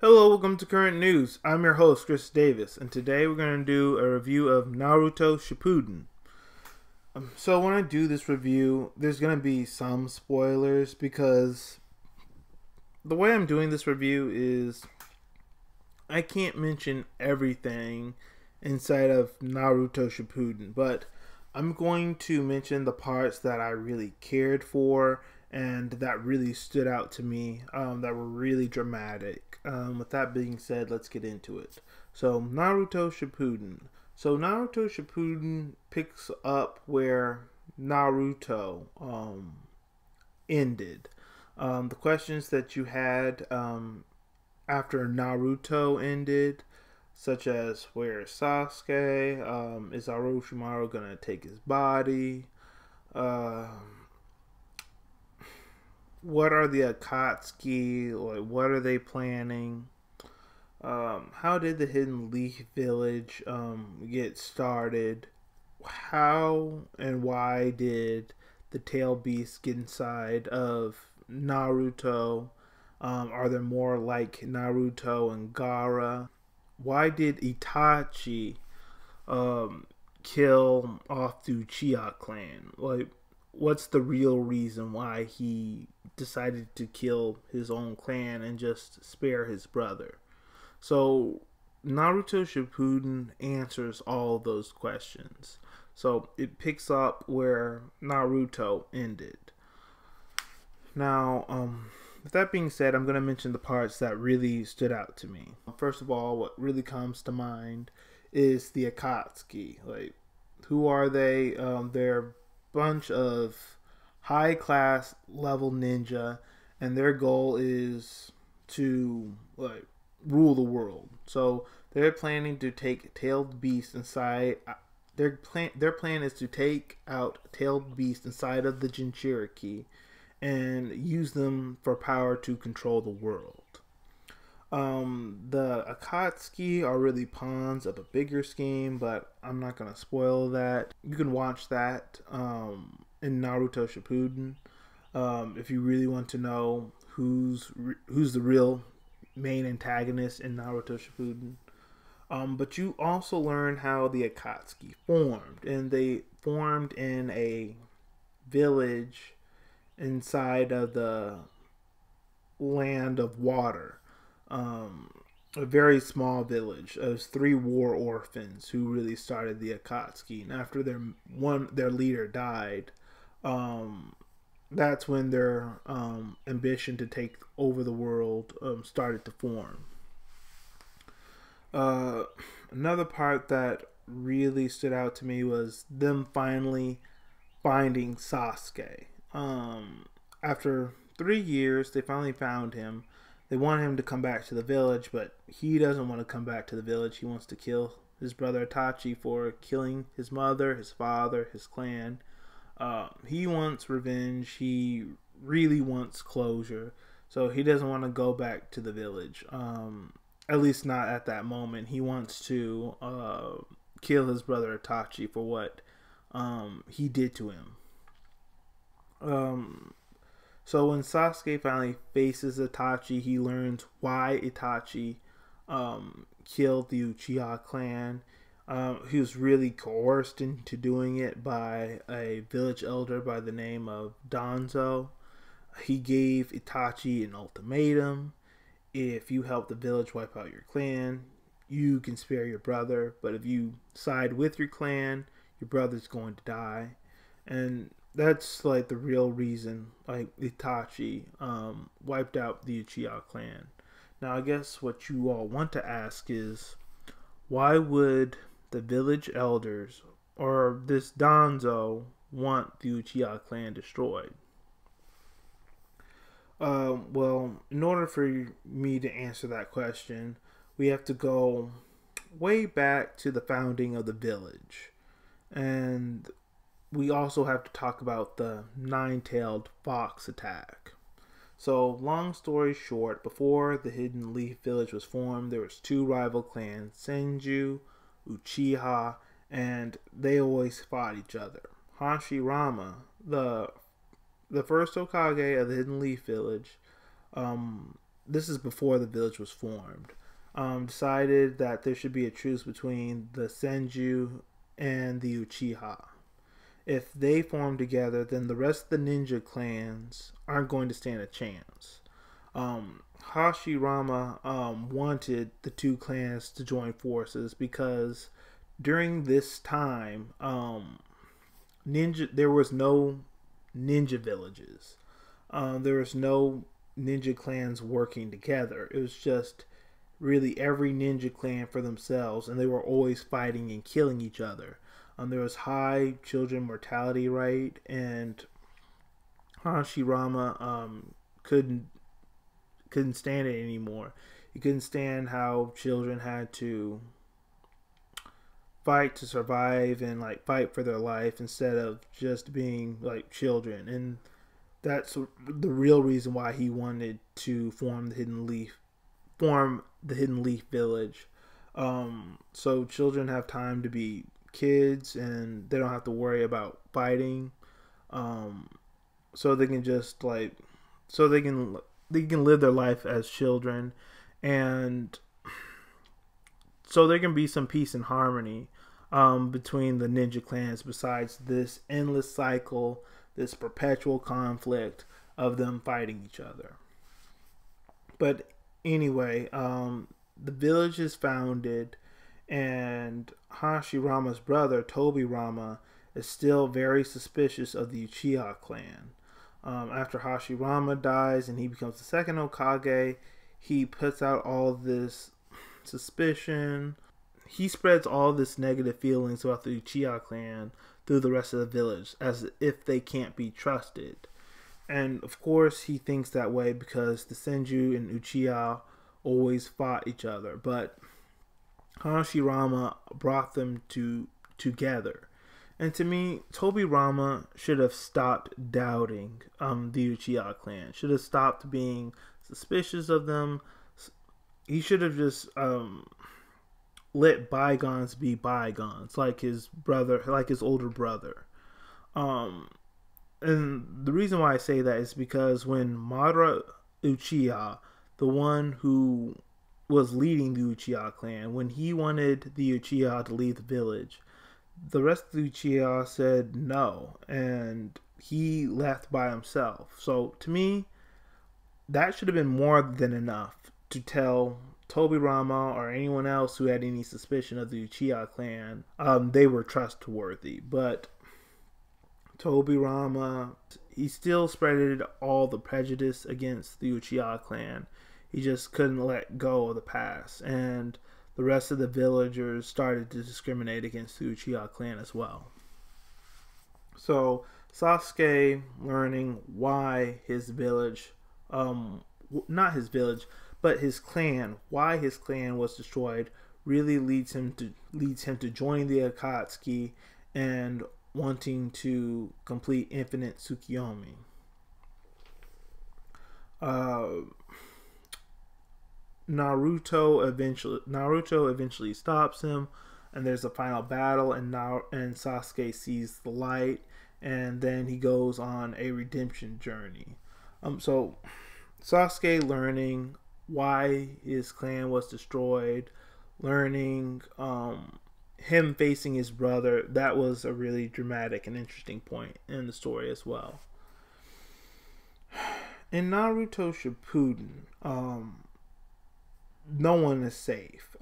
Hello, welcome to Current News. I'm your host, Chris Davis, and today we're going to do a review of Naruto Shippuden. So when I do this review, there's going to be some spoilers because the way I'm doing this review is I can't mention everything inside of Naruto Shippuden, but I'm going to mention the parts that I really cared for and that really stood out to me, that were really dramatic. With that being said, let's get into it. So, Naruto Shippuden. So, Naruto Shippuden picks up where Naruto ended. The questions that you had after Naruto ended, such as where is Sasuke, is Orochimaru gonna take his body, what are the Akatsuki, like what are they planning, how did the Hidden Leaf Village get started, how and why did the tail beast get inside of Naruto, are there more like Naruto and Gaara, why did Itachi kill off the Uchiha clan? Like, what's the real reason why he decided to kill his own clan and just spare his brother? So, Naruto Shippuden answers all of those questions. So, it picks up where Naruto ended. Now, with that being said, I'm going to mention the parts that really stood out to me. First of all, what really comes to mind is the Akatsuki. Like, who are they? They're a bunch of high class level ninja, and their goal is to like rule the world. So they're planning to take tailed beast inside. Their plan is to take out tailed beast inside of the Jinchuriki and use them for power to control the world. The Akatsuki are really pawns of a bigger scheme, but I'm not going to spoil that. You can watch that in Naruto Shippuden if you really want to know who's the real main antagonist in Naruto Shippuden. But you also learn how the Akatsuki formed, and they formed in a village inside of the land of water. A very small village. It was 3 war orphans who really started the Akatsuki, and after their leader died, that's when their ambition to take over the world started to form. Another part that really stood out to me was them finally finding Sasuke. After 3 years, they finally found him. They want him to come back to the village, but he doesn't want to come back to the village. He wants to kill his brother Itachi for killing his mother, his father, his clan. He wants revenge. He really wants closure. So he doesn't want to go back to the village. At least not at that moment. He wants to kill his brother Itachi for what he did to him. So when Sasuke finally faces Itachi, he learns why Itachi killed the Uchiha clan. He was really coerced into doing it by a village elder by the name of Danzo. He gave Itachi an ultimatum. If you help the village wipe out your clan, you can spare your brother. But if you side with your clan, your brother's going to die. And that's like the real reason like Itachi wiped out the Uchiha clan. Now I guess what you all want to ask is, why would the village elders or this Danzo want the Uchiha clan destroyed? Well, in order for me to answer that question, we have to go way back to the founding of the village. And we also have to talk about the nine-tailed fox attack. So, long story short, before the Hidden Leaf Village was formed, there was 2 rival clans, Senju, Uchiha, and they always fought each other. Hashi Rama, the first Hokage of the Hidden Leaf Village, this is before the village was formed, decided that there should be a truce between the Senju and the Uchiha. If they form together, then the rest of the ninja clans aren't going to stand a chance. Hashi Rama wanted the two clans to join forces because during this time, there was no ninja villages. There was no ninja clans working together. It was just really every ninja clan for themselves, and they were always fighting and killing each other. There was high children mortality rate, and Hashi Rama couldn't stand it anymore. He couldn't stand how children had to fight to survive and like fight for their life instead of just being like children. And that's the real reason why he wanted to form the Hidden Leaf Village. So children have time to be kids and they don't have to worry about fighting. So they can just like, so they can live their life as children, and so there can be some peace and harmony between the ninja clans besides this endless cycle, this perpetual conflict of them fighting each other. But anyway, the village is founded, and Hashirama's brother, Tobirama, is still very suspicious of the Uchiha clan. After Hashirama dies and he becomes the second Hokage, he puts out all this suspicion. He spreads all this negative feelings about the Uchiha clan through the rest of the village, as if they can't be trusted. And of course he thinks that way because the Senju and Uchiha always fought each other. But Hashirama brought them together. And to me, Tobirama should have stopped doubting the Uchiha clan. Should have stopped being suspicious of them. He should have just let bygones be bygones, like his brother, like his older brother. And the reason why I say that is because when Madara Uchiha, the one who was leading the Uchiha clan, when he wanted the Uchiha to leave the village, the rest of the Uchiha said no, and he left by himself. So to me, that should have been more than enough to tell Tobirama or anyone else who had any suspicion of the Uchiha clan they were trustworthy. But Tobirama, he still spreaded all the prejudice against the Uchiha clan. He just couldn't let go of the past, and the rest of the villagers started to discriminate against the Uchiha clan as well. So Sasuke, learning why his village, not his village, but his clan, why his clan was destroyed, really leads him to join the Akatsuki and wanting to complete infinite Tsukiyomi. Naruto eventually stops him, and there's a final battle, and Sasuke sees the light, and then he goes on a redemption journey. So Sasuke learning why his clan was destroyed, learning him facing his brother, that was a really dramatic and interesting point in the story as well. In Naruto Shippuden, no one is safe.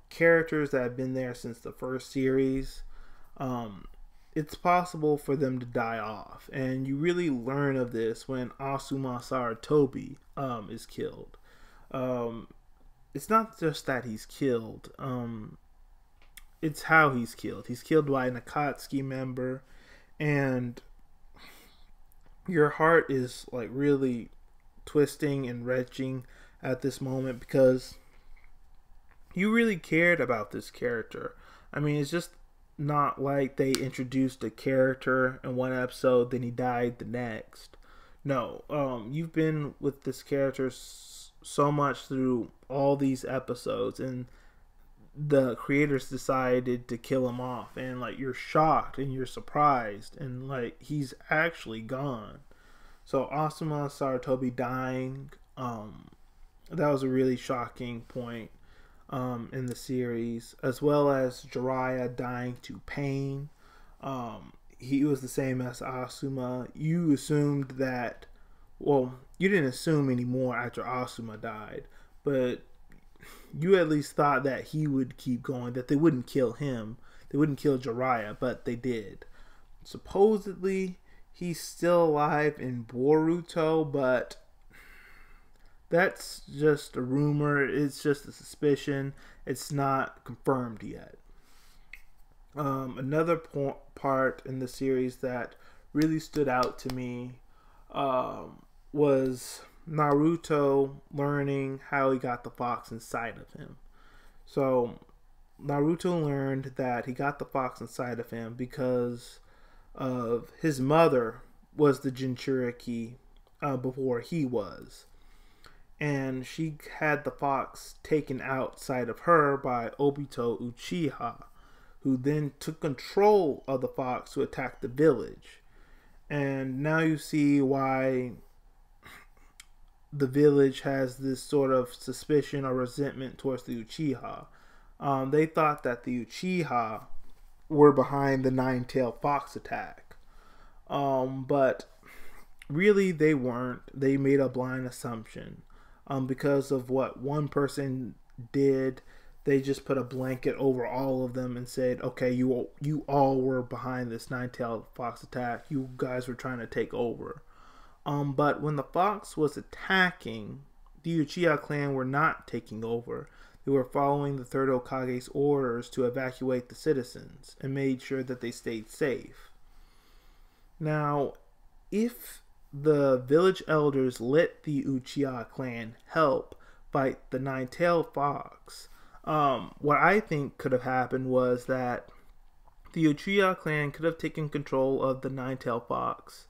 Characters that have been there since the first series, it's possible for them to die off, and you really learn of this when Asuma Saratobi is killed. It's not just that he's killed, it's how he's killed. He's killed by an Akatsuki member, and your heart is like really twisting and retching at this moment because you really cared about this character. I mean, it's just not like they introduced a character in one episode, then he died the next. No, you've been with this character so much through all these episodes, and the creators decided to kill him off, and like you're shocked and you're surprised, and like he's actually gone. So Asuma Saratobi dying, That was a really shocking point in the series, as well as Jiraiya dying to pain. He was the same as Asuma. You assumed that, well, you didn't assume anymore after Asuma died, but you at least thought that he would keep going, that they wouldn't kill him. They wouldn't kill Jiraiya, but they did. Supposedly, he's still alive in Boruto, but that's just a rumor. It's just a suspicion. It's not confirmed yet. Another part in the series that really stood out to me was Naruto learning how he got the fox inside of him. So Naruto learned that he got the fox inside of him because of his mother was the Jinchuriki before he was. And she had the fox taken outside of her by Obito Uchiha, who then took control of the fox to attack the village. And now you see why the village has this sort of suspicion or resentment towards the Uchiha. They thought that the Uchiha were behind the nine-tailed fox attack. But really they weren't. They made a blind assumption. Because of what one person did, they just put a blanket over all of them and said, okay, you all were behind this nine-tailed fox attack. You guys were trying to take over. But when the fox was attacking, the Uchiha clan were not taking over. They were following the third Hokage's orders to evacuate the citizens and made sure that they stayed safe. Now, if the village elders let the Uchiha clan help fight the nine-tailed fox, what I think could have happened was that the Uchiha clan could have taken control of the nine-tailed fox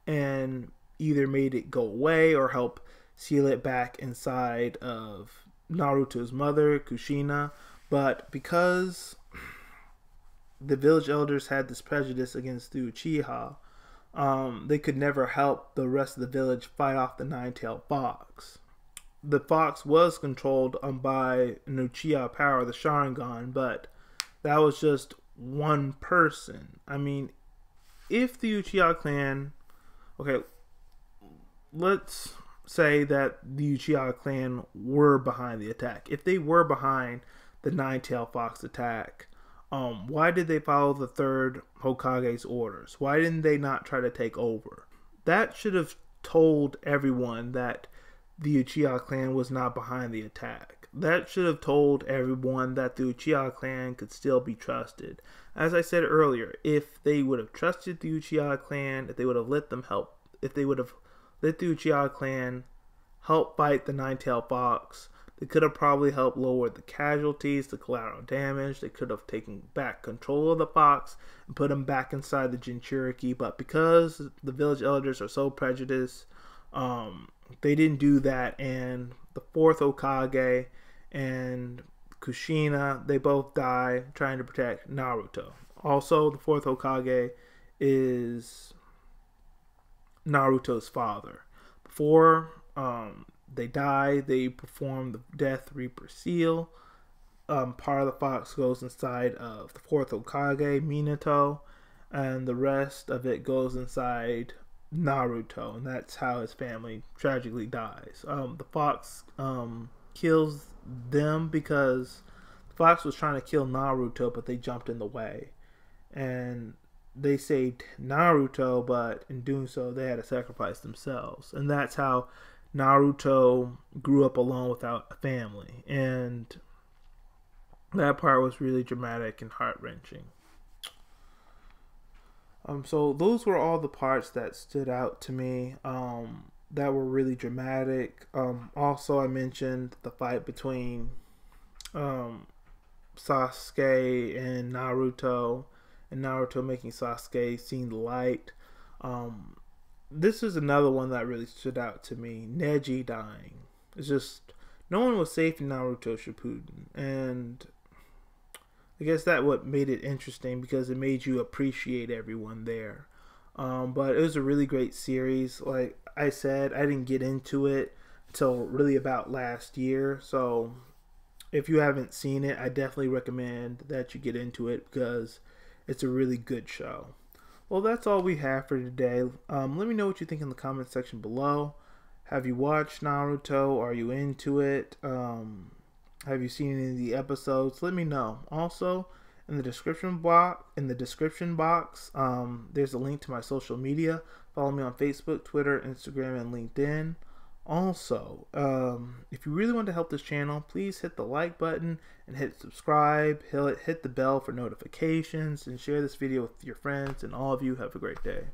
and either made it go away or help seal it back inside of Naruto's mother, Kushina. But because the village elders had this prejudice against the Uchiha, they could never help the rest of the village fight off the nine-tailed fox. The fox was controlled by an Uchiha power, the Sharingan, but that was just one person. I mean, if the Uchiha clan... Okay, let's say that the Uchiha clan were behind the attack. If they were behind the nine-tailed fox attack, why did they follow the third Hokage's orders? Why didn't they not try to take over? That should have told everyone that the Uchiha clan was not behind the attack. That should have told everyone that the Uchiha clan could still be trusted. As I said earlier, if they would have trusted the Uchiha clan, if they would have let them help, if they would have let the Uchiha clan help fight the nine-tailed fox, they could have probably helped lower the casualties, the collateral damage. They could have taken back control of the fox and put him back inside the Jinchuriki. But because the village elders are so prejudiced, they didn't do that. And the fourth Hokage and Kushina, they both die trying to protect Naruto. Also, the fourth Hokage is Naruto's father. Before they die, they perform the Death Reaper seal. Part of the fox goes inside of the fourth Hokage, Minato, and the rest of it goes inside Naruto, and that's how his family tragically dies. The fox kills them because the fox was trying to kill Naruto, but they jumped in the way. And they saved Naruto, but in doing so, they had to sacrifice themselves. And that's how Naruto grew up alone without a family. And that part was really dramatic and heart-wrenching. So those were all the parts that stood out to me that were really dramatic. Also, I mentioned the fight between Sasuke and Naruto making Sasuke see the light. This is another one that really stood out to me. Neji dying. It's just, no one was safe in Naruto Shippuden. And I guess that what made it interesting, because it made you appreciate everyone there. But it was a really great series. Like I said, I didn't get into it until really about last year. So if you haven't seen it, I definitely recommend that you get into it because it's a really good show. Well, that's all we have for today. Let me know what you think in the comment section below. Have you watched Naruto? Are you into it? Have you seen any of the episodes? Let me know. Also, in the description box, there's a link to my social media. Follow me on Facebook, Twitter, Instagram, and LinkedIn. Also, if you really want to help this channel, please hit the like button and hit subscribe. Hit the bell for notifications and share this video with your friends. And all of you have a great day.